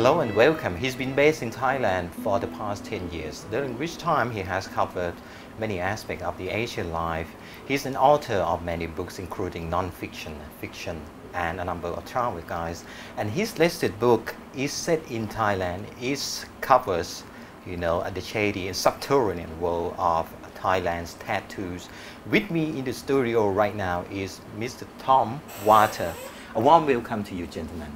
Hello and welcome. He's been based in Thailand for the past 10 years, during which time he has covered many aspects of the Asian life. He's an author of many books, including non-fiction, fiction, and a number of travel guides. And his latest book is set in Thailand. It covers, the shady and subterranean world of Thailand's tattoos. With me in the studio right now is Mr. Tom Vater. A warm welcome to you, gentlemen.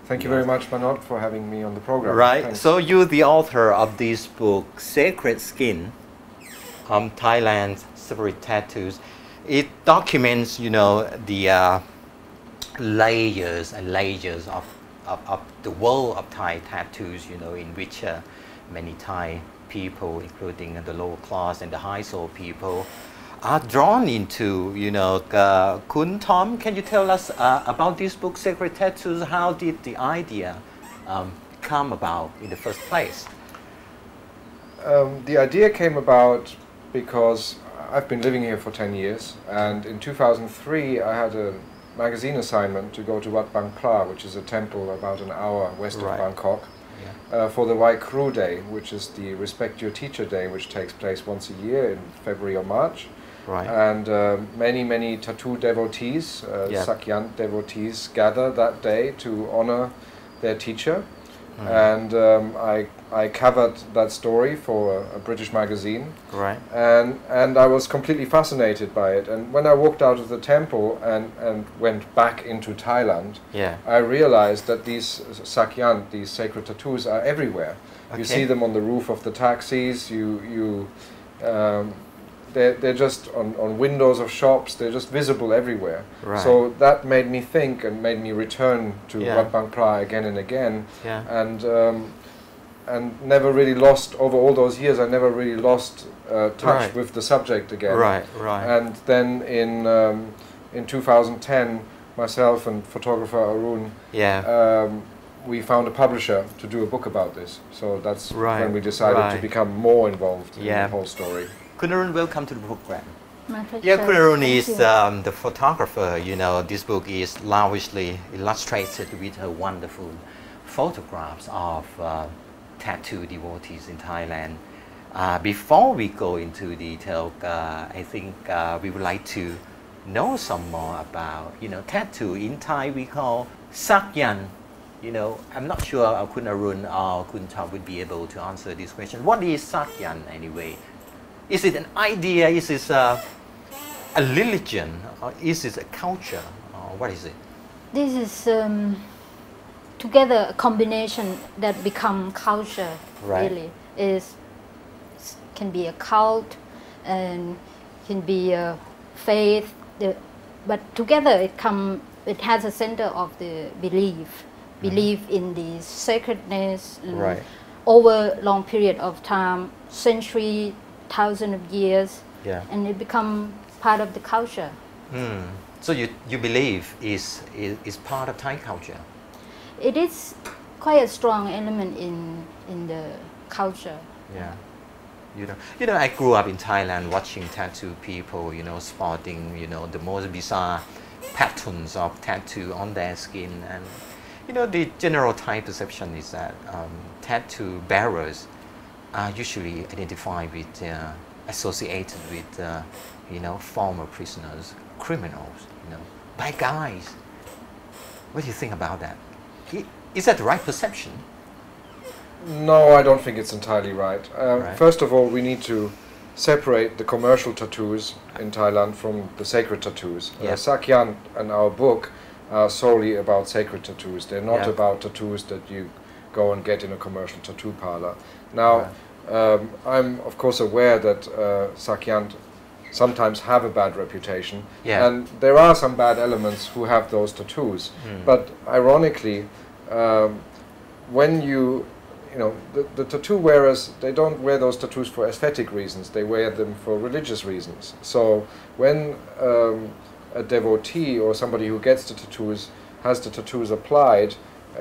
Thank you very much, Manoj, for having me on the program. Right. Thanks. So you're the author of this book, Sacred Skin, Thailand's Separate Tattoos. It documents, the layers and layers of the world of Thai tattoos, in which many Thai people, including the lower class and the high soul people, are drawn into. Kun Tom, can you tell us about this book, Sacred Tattoos? How did the idea come about in the first place? The idea came about because I've been living here for 10 years, and in 2003 I had a magazine assignment to go to Wat Bang Pra, which is a temple about an hour west of Bangkok, for the Wai Kru Day, which is the Respect Your Teacher Day, which takes place once a year in February or March. Right. And many tattoo devotees, Sakyant devotees, gather that day to honor their teacher. And I covered that story for a British magazine. Right. And I was completely fascinated by it. And when I walked out of the temple and went back into Thailand, I realized that these Sakyant, these sacred tattoos, are everywhere. Okay. You see them on the roof of the taxis. They're just on windows of shops. They're just visible everywhere. Right. So that made me think and made me return to Wat Bang Pra again and again. And never really lost, over all those years, I never really lost touch with the subject again. Right. And then in 2010, myself and photographer Aroon, we found a publisher to do a book about this. So that's when we decided to become more involved in the whole story. Kun Aroon, welcome to the program. My pleasure. Yeah, Kun Aroon is the photographer. This book is lavishly illustrated with her wonderful photographs of tattoo devotees in Thailand. Before we go into detail, I think we would like to know some more about, tattoo. In Thai we call Sakyan. I'm not sure Kun Aroon or Kun Tom would be able to answer this question. What is Sakyan anyway? Is it an idea? Is it a religion? Or is it a culture? Or what is it? This is together a combination that become culture. Really, can be a cult and can be a faith. But together it has a center of the belief in the sacredness. Over long period of time, century. Thousands of years, and it become part of the culture. So you believe is part of Thai culture? It is quite a strong element in the culture. I grew up in Thailand watching tattoo people, sporting, the most bizarre patterns of tattoo on their skin, and the general Thai perception is that tattoo bearers are usually identified with, associated with, former prisoners, criminals, bad guys. What do you think about that? Is that the right perception? No, I don't think it's entirely right. First of all, we need to separate the commercial tattoos in Thailand from the sacred tattoos. Sakyan and our book are solely about sacred tattoos. They're not about tattoos that you go and get in a commercial tattoo parlor. Now, I'm of course aware that Sakyant sometimes have a bad reputation, and there are some bad elements who have those tattoos. But ironically, when the tattoo wearers, they don't wear those tattoos for aesthetic reasons, they wear them for religious reasons. So when a devotee or somebody who gets the tattoos has the tattoos applied,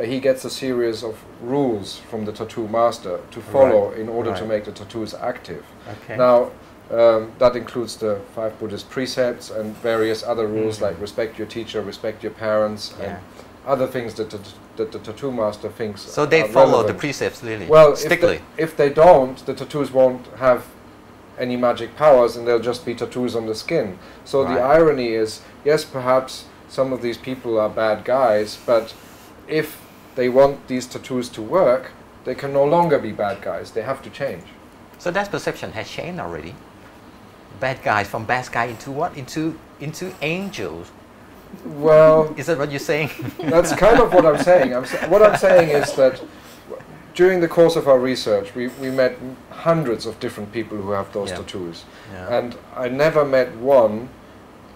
he gets a series of rules from the tattoo master to follow in order to make the tattoos active. Now, that includes the 5 Buddhist precepts and various other rules like respect your teacher, respect your parents, and other things that that the tattoo master thinks. So they follow the precepts really. Well, strictly. If they don't, the tattoos won't have any magic powers, and they'll just be tattoos on the skin. So the irony is, yes, perhaps some of these people are bad guys, but if they want these tattoos to work, they can no longer be bad guys. They have to change. So that perception has changed already. Bad guys from bad guy into what? Into angels. Well, is that what you're saying? That's kind of what I'm saying. What I'm saying is that during the course of our research, we met hundreds of different people who have those tattoos. Yeah. And I never met one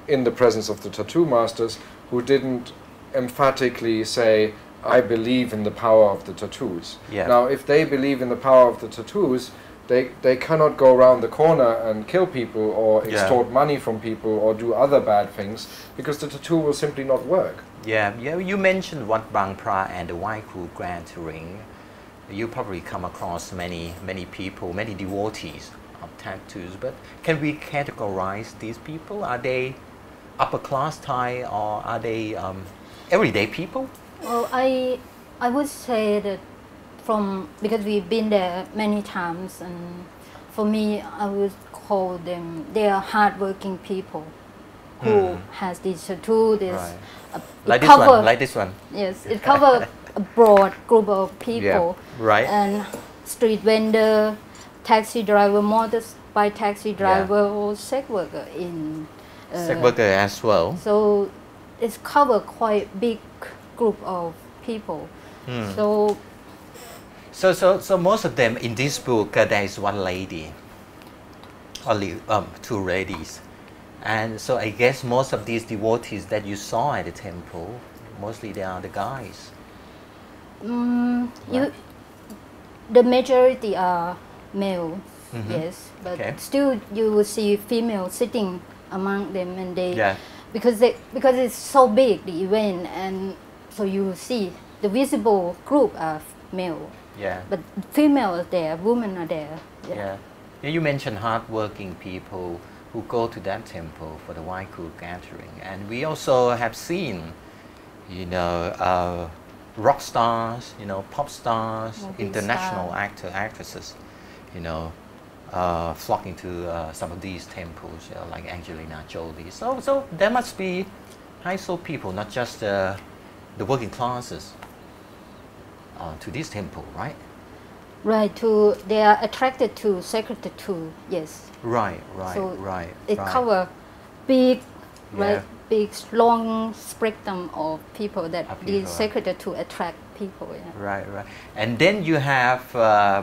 in the presence of the tattoo masters who didn't emphatically say, I believe in the power of the tattoos. Yeah. Now, if they believe in the power of the tattoos, they cannot go around the corner and kill people or extort money from people or do other bad things, because the tattoo will simply not work. Yeah, you mentioned Wat Bang Pra and the White Cool Gathering. You probably come across many people, many devotees of tattoos, but can we categorize these people? Are they upper class Thai or are they everyday people? Well, I would say that because we've been there many times, and for me, I would call them, they are hardworking people who has this tattoo, like this one. Yes, it covers a broad group of people. Yeah, right. And street vendor, taxi driver, motorbike taxi driver, or sex worker in. Sex worker as well. So it's covered quite big group of people. So most of them in this book, there is one lady, only two ladies, and so I guess most of these devotees that you saw at the temple, mostly they are the guys. The majority are male, yes, but still you will see females sitting among them, and they because it's so big, the event, and so you will see the visible group of male. Yeah. But female are there, women are there. Yeah. You mentioned hardworking people who go to that temple for the White Cool Gathering, and we also have seen, rock stars, pop stars, international actresses, flocking to some of these temples, like Angelina Jolie. So there must be high-soul people, not just the working classes, to this temple, right? Right. They are attracted to sacred tattoo. Yes. Right. So it covers big, big, long spectrum of people that these sacred tattoo attract people. Yeah. Right. And then you have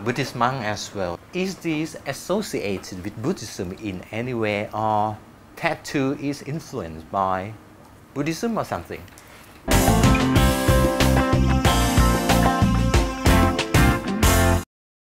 Buddhist monk as well. Is this associated with Buddhism in any way, or tattoo is influenced by Buddhism or something?